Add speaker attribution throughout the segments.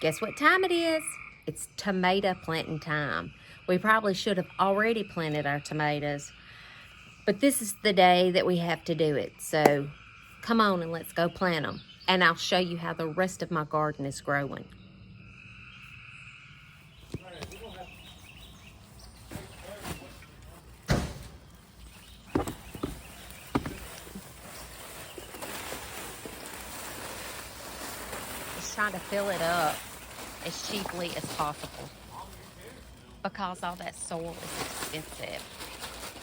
Speaker 1: Guess what time it is? It's tomato planting time. We probably should have already planted our tomatoes, but this is the day that we have to do it. So come on and let's go plant them. And I'll show you how the rest of my garden is growing. Just trying to fill it up as cheaply as possible because all that soil is expensive.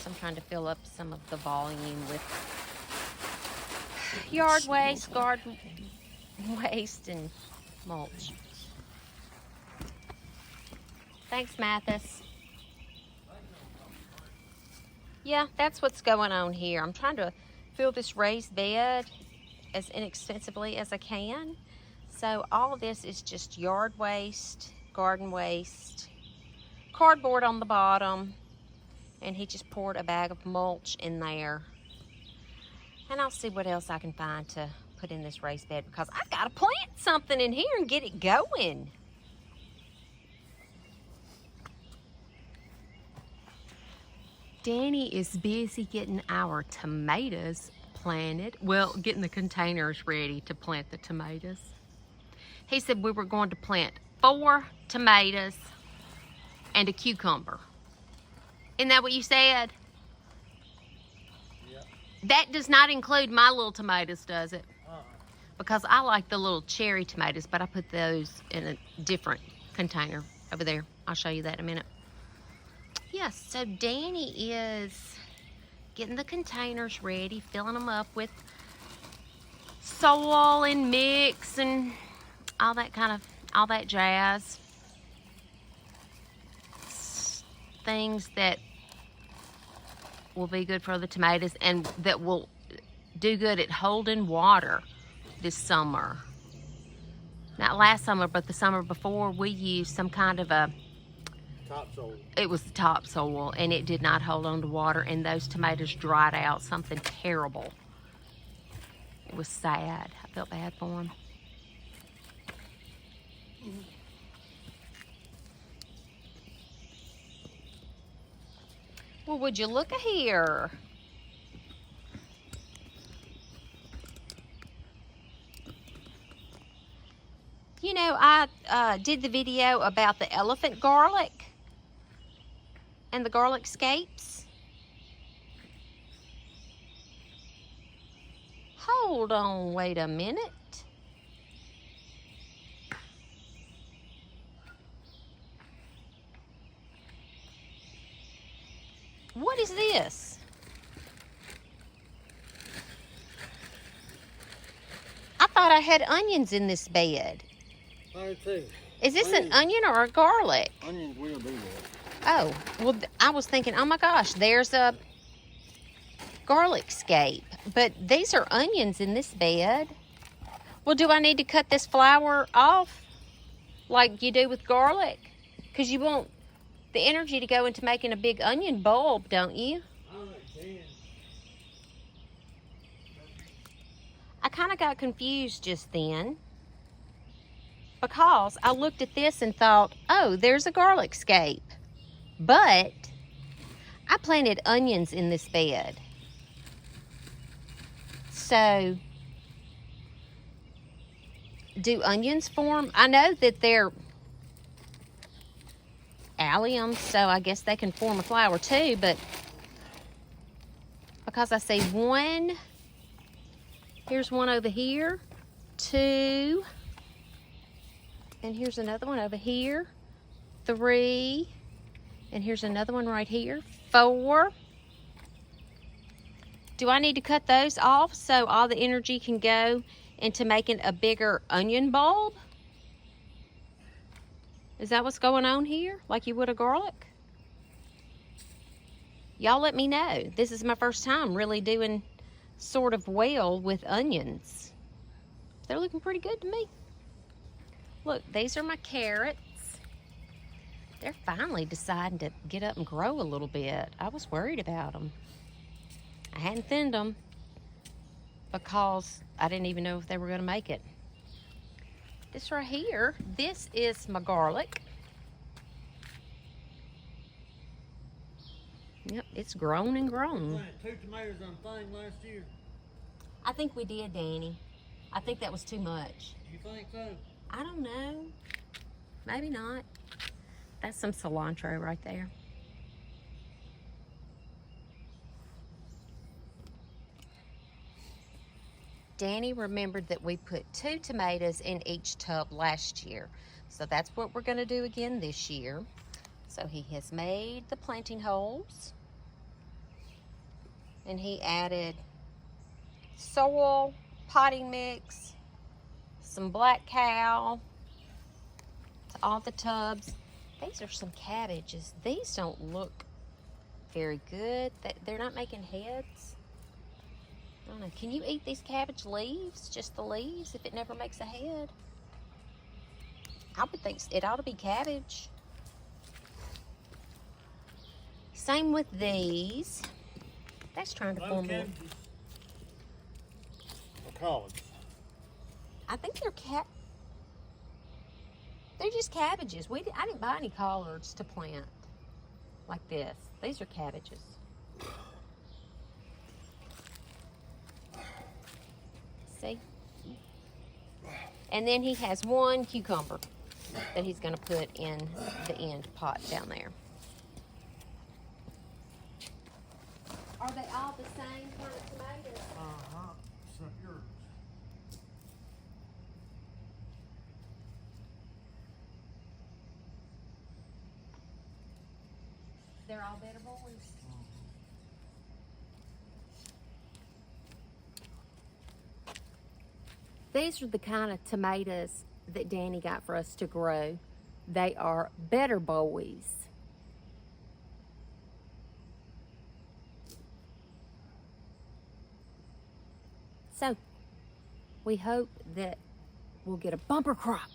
Speaker 1: So I'm trying to fill up some of the volume with yard waste, garden waste, and mulch. Thanks, Mathis. Yeah, that's what's going on here. I'm trying to fill this raised bed as inexpensively as I can. So all of this is just yard waste, garden waste, cardboard on the bottom, and he just poured a bag of mulch in there. And I'll see what else I can find to put in this raised bed because I gotta plant something in here and get it going. Danny is busy getting our tomatoes planted. Well, getting the containers ready to plant the tomatoes. He said we were going to plant 4 tomatoes and a cucumber. Isn't that what you said?
Speaker 2: Yeah.
Speaker 1: That does not include my little tomatoes, does it?
Speaker 2: Uh-uh.
Speaker 1: Because I like the little cherry tomatoes, but I put those in a different container over there. I'll show you that in a minute. Yes, so Danny is getting the containers ready, filling them up with soil and mix and all that jazz. Things that will be good for the tomatoes and that will do good at holding water this summer. Not last summer, but the summer before, we used some kind of a
Speaker 2: Topsoil.
Speaker 1: It was the topsoil, and it did not hold on to water, and those tomatoes dried out. Something terrible. It was sad. I felt bad for them. Well, would you look here? You know, I did the video about the elephant garlic and the garlic scapes. Hold on, wait a minute. What is this? I thought I had onions in this bed.
Speaker 2: I too.
Speaker 1: Is this an onion or a garlic?
Speaker 2: Onions will do that.
Speaker 1: Oh, well, I was thinking, oh my gosh, there's a garlic scape. But these are onions in this bed. Well, do I need to cut this flower off like you do with garlic? Because you want the energy to go into making a big onion bulb, don't you? I kind of got confused just then because I looked at this and thought, oh, there's a garlic scape. But I planted onions in this bed. So, do onions form? I know that they're alliums, so I guess they can form a flower too, but because I see one, here's one over here, 2, and here's another one over here, 3, and here's another one right here, 4. Do I need to cut those off so all the energy can go into making a bigger onion bulb? Is that what's going on here? Like you would a garlic? Y'all let me know. This is my first time really doing sort of well with onions. They're looking pretty good to me. Look, these are my carrots. They're finally deciding to get up and grow a little bit. I was worried about them. I hadn't thinned them because I didn't even know if they were going to make it. This right here, this is my garlic. Yep, it's grown and
Speaker 2: We
Speaker 1: grown.
Speaker 2: planted 2 tomatoes on a thing last year.
Speaker 1: I think we did, Danny. I think that was too much.
Speaker 2: You think so?
Speaker 1: I don't know. Maybe not. That's some cilantro right there. Danny remembered that we put 2 tomatoes in each tub last year. So that's what we're going to do again this year. So he has made the planting holes. And he added soil, potting mix, some black cow to all the tubs. These are some cabbages. These don't look very good. They're not making heads. I don't know. Can you eat these cabbage leaves? Just the leaves if it never makes a head? I would think it ought to be cabbage. Same with these. That's trying to form one.
Speaker 2: Or collards.
Speaker 1: I think they're they're just cabbages. I didn't buy any collards to plant like this. These are cabbages. See? And then he has 1 cucumber that he's going to put in the end pot down there. Are they all the same kind of tomatoes?
Speaker 2: Uh-huh. Except yours.
Speaker 1: They're all better boys. These are the kind of tomatoes that Danny got for us to grow. They are better boys. So, we hope that we'll get a bumper crop.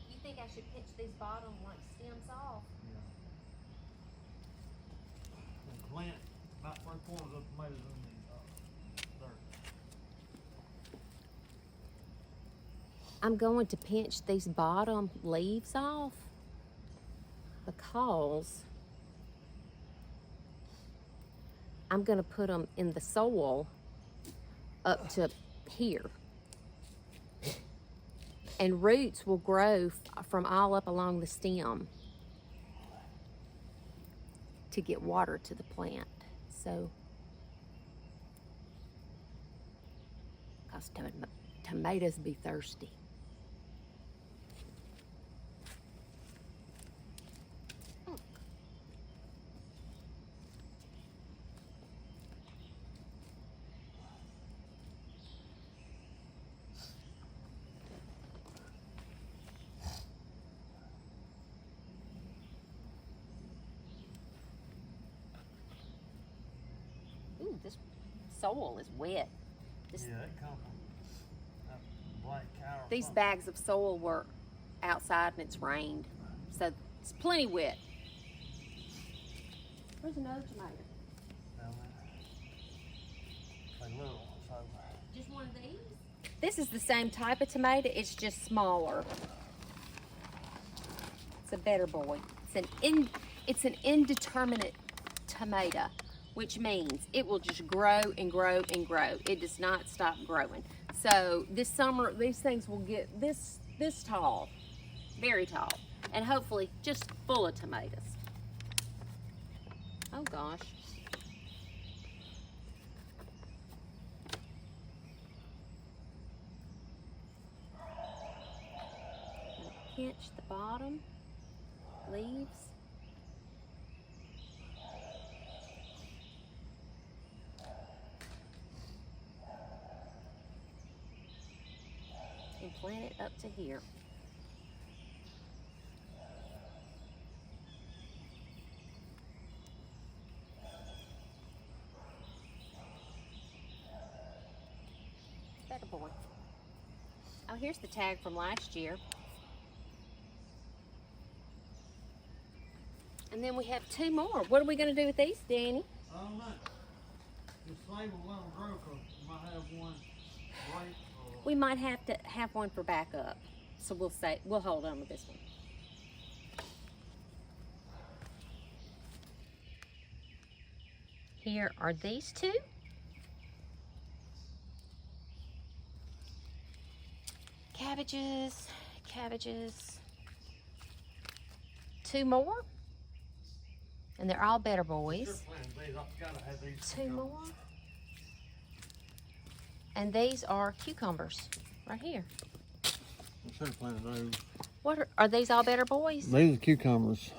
Speaker 1: You think I should pinch these bottom like stems off?
Speaker 2: Yeah. And plant about 3/4 of tomatoes in the dirt.
Speaker 1: I'm going to pinch these bottom leaves off because I'm going to put them in the soil up to here. And roots will grow from all up along the stem to get water to the plant. So, because tomatoes be thirsty. Ooh, this soil is wet.
Speaker 2: Yeah, it comes from that black cow. Or
Speaker 1: These
Speaker 2: something.
Speaker 1: bags of soil were outside and it's rained, so it's plenty wet. Where's another tomato?
Speaker 2: Down there. They little, so.
Speaker 1: Just one of these? This is the same type of tomato, it's just smaller. It's a better boy. It's an indeterminate tomato, which means it will just grow and grow and grow. It does not stop growing. So this summer, these things will get this tall, very tall, and hopefully just full of tomatoes. Oh gosh. Pinch the bottom leaves. And plant it up to here. Better boy. Oh, here's the tag from last year. And then we have 2 more. What are we going to do with these, Danny?
Speaker 2: I don't know. Just save them, let them grow, 'cause we might have one break or...
Speaker 1: We might have to have one for backup. So we'll hold on with this one. Here are these 2. Cabbages, cabbages. 2 more. And they're all better boys.
Speaker 2: Sure plant these. I gotta have these.
Speaker 1: 2 more. And these are cucumbers right here.
Speaker 2: I should have planted those.
Speaker 1: What are these all better boys?
Speaker 2: These are cucumbers.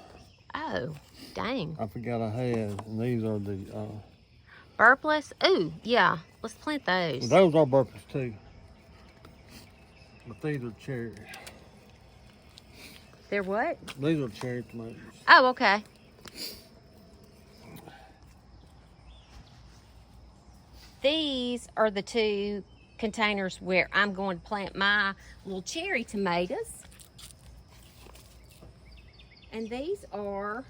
Speaker 1: Oh, dang.
Speaker 2: I forgot I had, and these are the...
Speaker 1: Burpless? Ooh, yeah. Let's plant those.
Speaker 2: those are purples too. But these are cherry.
Speaker 1: They're what?
Speaker 2: These are cherry tomatoes.
Speaker 1: Oh, okay. These are the 2 containers where I'm going to plant my little cherry tomatoes. And these are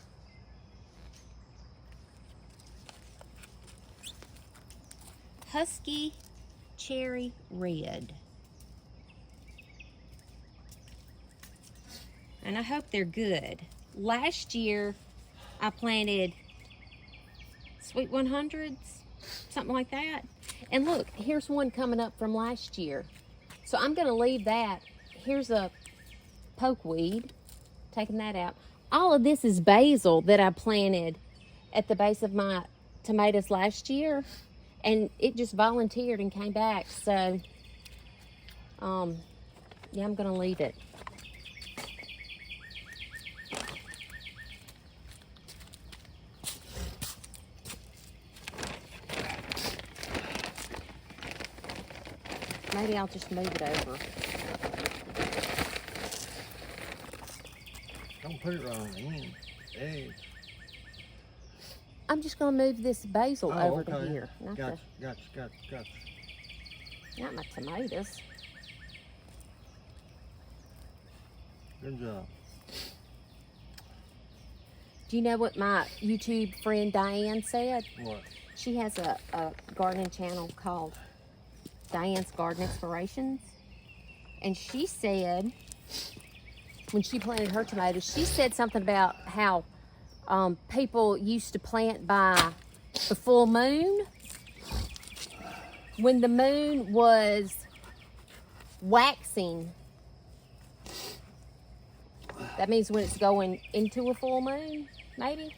Speaker 1: Husky Cherry Red. And I hope they're good. Last year, I planted Sweet 100s, something like that. And look, here's one coming up from last year. So I'm gonna leave that. Here's a pokeweed, taking that out. All of this is basil that I planted at the base of my tomatoes last year. And it just volunteered and came back. So, yeah, I'm gonna leave it. Maybe I'll just move it over.
Speaker 2: Don't put it right on the end. Hey.
Speaker 1: I'm just gonna move this basil over
Speaker 2: okay.
Speaker 1: to here. Not,
Speaker 2: Gotcha.
Speaker 1: not my tomatoes.
Speaker 2: Good job.
Speaker 1: Do you know what my YouTube friend Diane said?
Speaker 2: What?
Speaker 1: She has a gardening channel called Diane's Garden Explorations. And she said, when she planted her tomatoes, she said something about how people used to plant by the full moon. When the moon was waxing, that means when it's going into a full moon, maybe.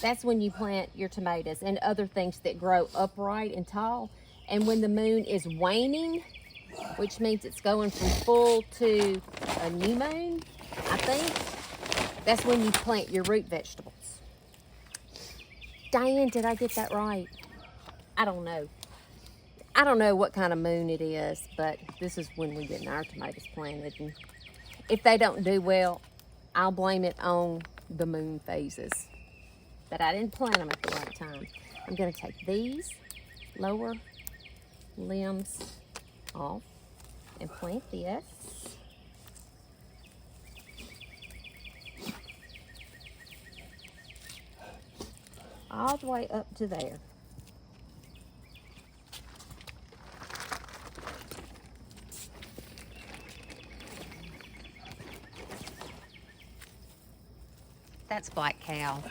Speaker 1: That's when you plant your tomatoes and other things that grow upright and tall. And when the moon is waning, which means it's going from full to a new moon, I think, that's when you plant your root vegetables. Diane, did I get that right? I don't know. I don't know what kind of moon it is, but this is when we're getting our tomatoes planted. And if they don't do well, I'll blame it on the moon phases. But I didn't plant them at the right time. I'm going to take these lower limbs off and plant this. All the way up to there. That's black cow.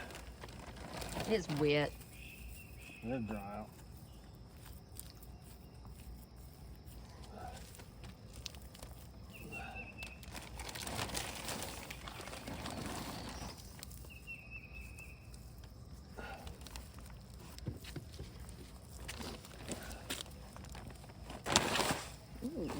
Speaker 1: It's wet.
Speaker 2: It'll dry out.
Speaker 1: Ooh.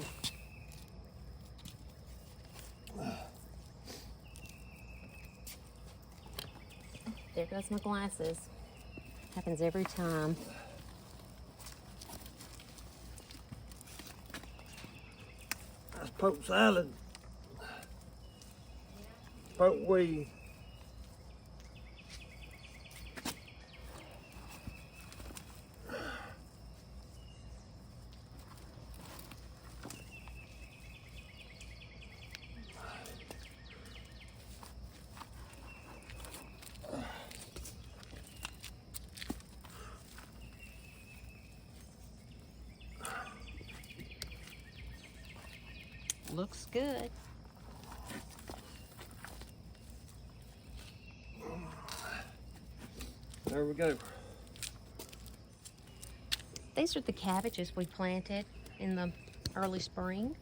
Speaker 1: There goes my glasses. Happens every time.
Speaker 2: That's poke salad. Poke weed.
Speaker 1: looks good.
Speaker 2: There we go.
Speaker 1: These are the cabbages we planted in the early spring.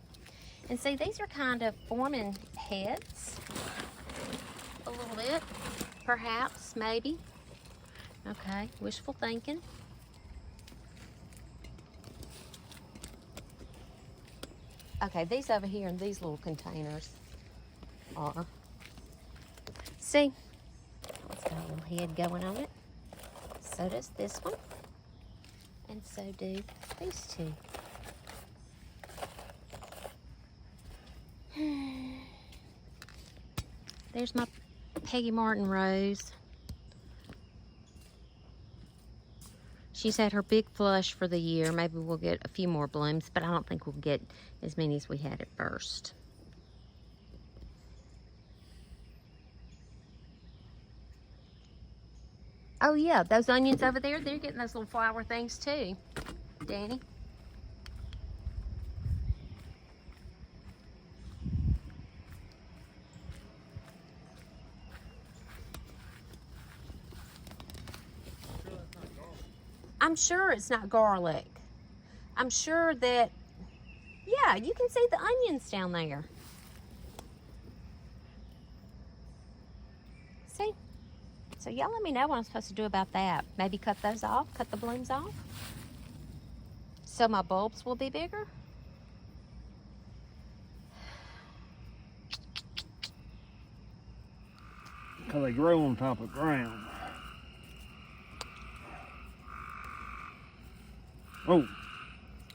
Speaker 1: And see, these are kind of forming heads a little bit, perhaps, maybe. Okay, wishful thinking. Okay, these over here in these little containers are. See, it's got a little head going on it. So does this one. And so do these two. There's my Peggy Martin rose. She's had her big flush for the year. Maybe we'll get a few more blooms, but I don't think we'll get as many as we had at first. Oh yeah, those onions over there, they're getting those little flower things too, Danny. I'm sure it's not garlic. I'm sure that, yeah, you can see the onions down there. See? So y'all let me know what I'm supposed to do about that. Maybe cut those off, cut the blooms off. So my bulbs will be bigger.
Speaker 2: Because they grow on top of ground. Oh,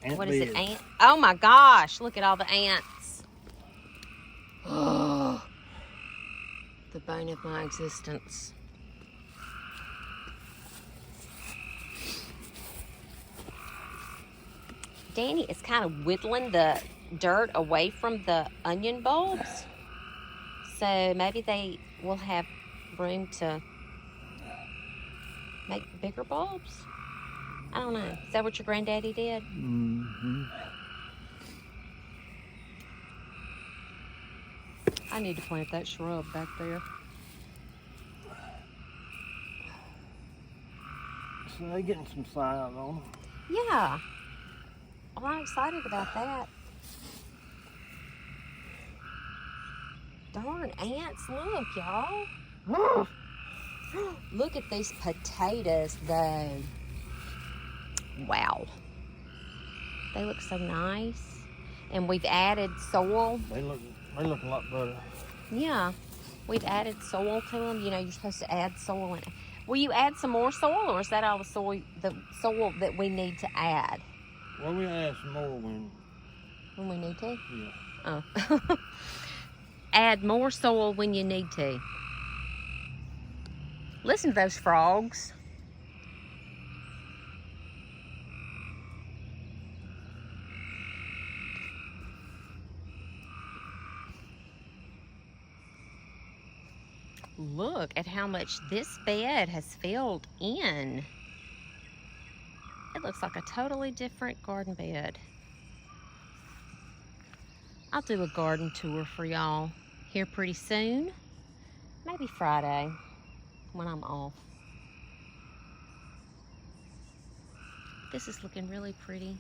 Speaker 1: What is it, ant? Oh my gosh, look at all the ants. Oh, the bane of my existence. Danny is kind of whittling the dirt away from the onion bulbs. So maybe they will have room to make bigger bulbs. I don't know. Is that what your granddaddy did?
Speaker 2: Mm-hmm.
Speaker 1: I need to plant that shrub back there.
Speaker 2: So they're getting some size on them.
Speaker 1: Yeah. Well, I'm excited about that. Darn ants, look, y'all. Look at these potatoes, though. Wow. They look so nice. And we've added soil.
Speaker 2: They look a lot better.
Speaker 1: Yeah. We've added soil to them. You know, you're supposed to add soil in. Will you add some more soil, or is that all the soil that we need to add?
Speaker 2: Well, we add some more when
Speaker 1: we need to?
Speaker 2: Yeah.
Speaker 1: Oh. Add more soil when you need to. Listen to those frogs. Look at how much this bed has filled in. It looks like a totally different garden bed. I'll do a garden tour for y'all here pretty soon. Maybe Friday when I'm off. This is looking really pretty.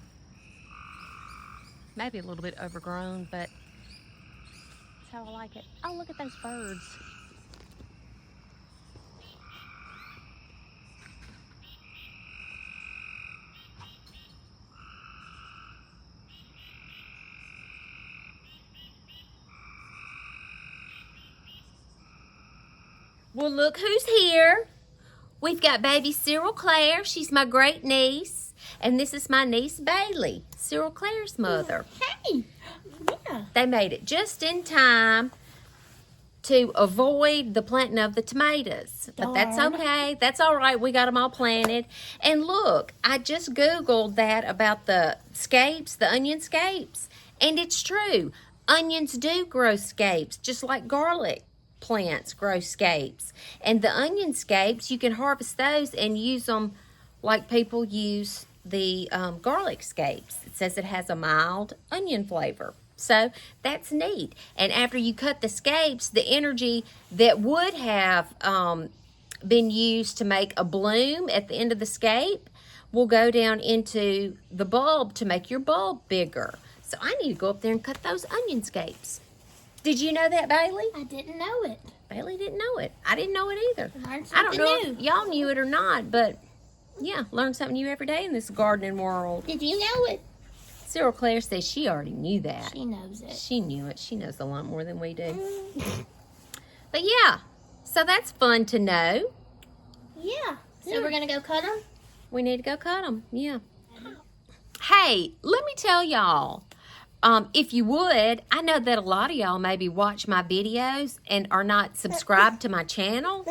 Speaker 1: Maybe a little bit overgrown, but that's how I like it. Oh, look at those birds. Well, look who's here. We've got baby Cyril Claire. She's my great niece. And this is my niece Bailey, Cyril Claire's mother.
Speaker 3: Hey, yeah.
Speaker 1: They made it just in time to avoid the planting of the tomatoes. But that's okay. That's all right. We got them all planted. And look, I just Googled that about the scapes, the onion scapes. And it's true. Onions do grow scapes, just like garlic plants grow scapes. And the onion scapes, you can harvest those and use them like people use the garlic scapes. It says it has a mild onion flavor. So that's neat. And after you cut the scapes, the energy that would have been used to make a bloom at the end of the scape will go down into the bulb to make your bulb bigger. So I need to go up there and cut those onion scapes. Did you know that, Bailey?
Speaker 3: I didn't know it.
Speaker 1: Bailey didn't know it. I didn't know it either.
Speaker 3: Learned
Speaker 1: I don't
Speaker 3: something
Speaker 1: know
Speaker 3: new.
Speaker 1: if y'all knew it or not, but yeah, learn something new every day in this gardening world.
Speaker 3: Did you know it?
Speaker 1: Cyril Claire says she already knew that.
Speaker 3: She knows it.
Speaker 1: She knew it. She knows a lot more than we do. But yeah, so that's fun to know.
Speaker 3: Yeah. So
Speaker 1: Yeah.
Speaker 3: we're going to go cut them?
Speaker 1: We need to go cut them. Yeah. Hey, let me tell y'all. If you would, I know that a lot of y'all maybe watch my videos and are not subscribed to my channel.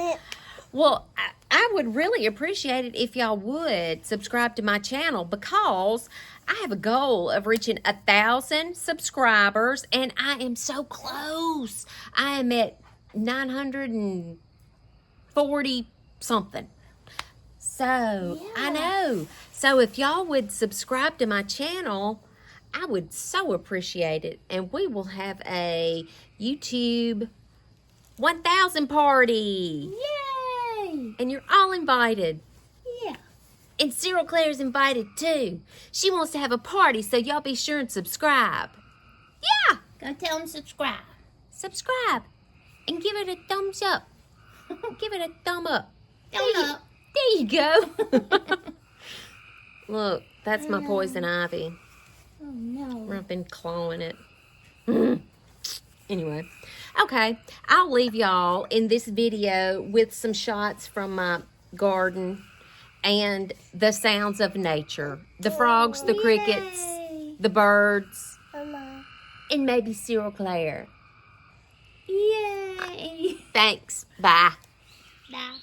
Speaker 1: Well, I would really appreciate it if y'all would subscribe to my channel, because I have a goal of reaching 1,000 subscribers, and I am so close. I am at 940 something. So, I know. So if y'all would subscribe to my channel, I would so appreciate it. And we will have a YouTube 1,000 party.
Speaker 3: Yay!
Speaker 1: And you're all invited.
Speaker 3: Yeah.
Speaker 1: And Cyril Claire's invited too. She wants to have a party, so y'all be sure and subscribe. Yeah!
Speaker 3: Go tell them subscribe.
Speaker 1: Subscribe. And give it a thumbs up. Give it a thumb up.
Speaker 3: Thumb up.
Speaker 1: There you go. Look, that's my poison ivy.
Speaker 3: Oh, no.
Speaker 1: I've been clawing it. Anyway, okay, I'll leave y'all in this video with some shots from my garden and the sounds of nature. The frogs, the crickets,
Speaker 3: Yay.
Speaker 1: the birds,
Speaker 3: Mama.
Speaker 1: and maybe Cyril Claire.
Speaker 3: Yay!
Speaker 1: Thanks. Bye.
Speaker 3: Bye.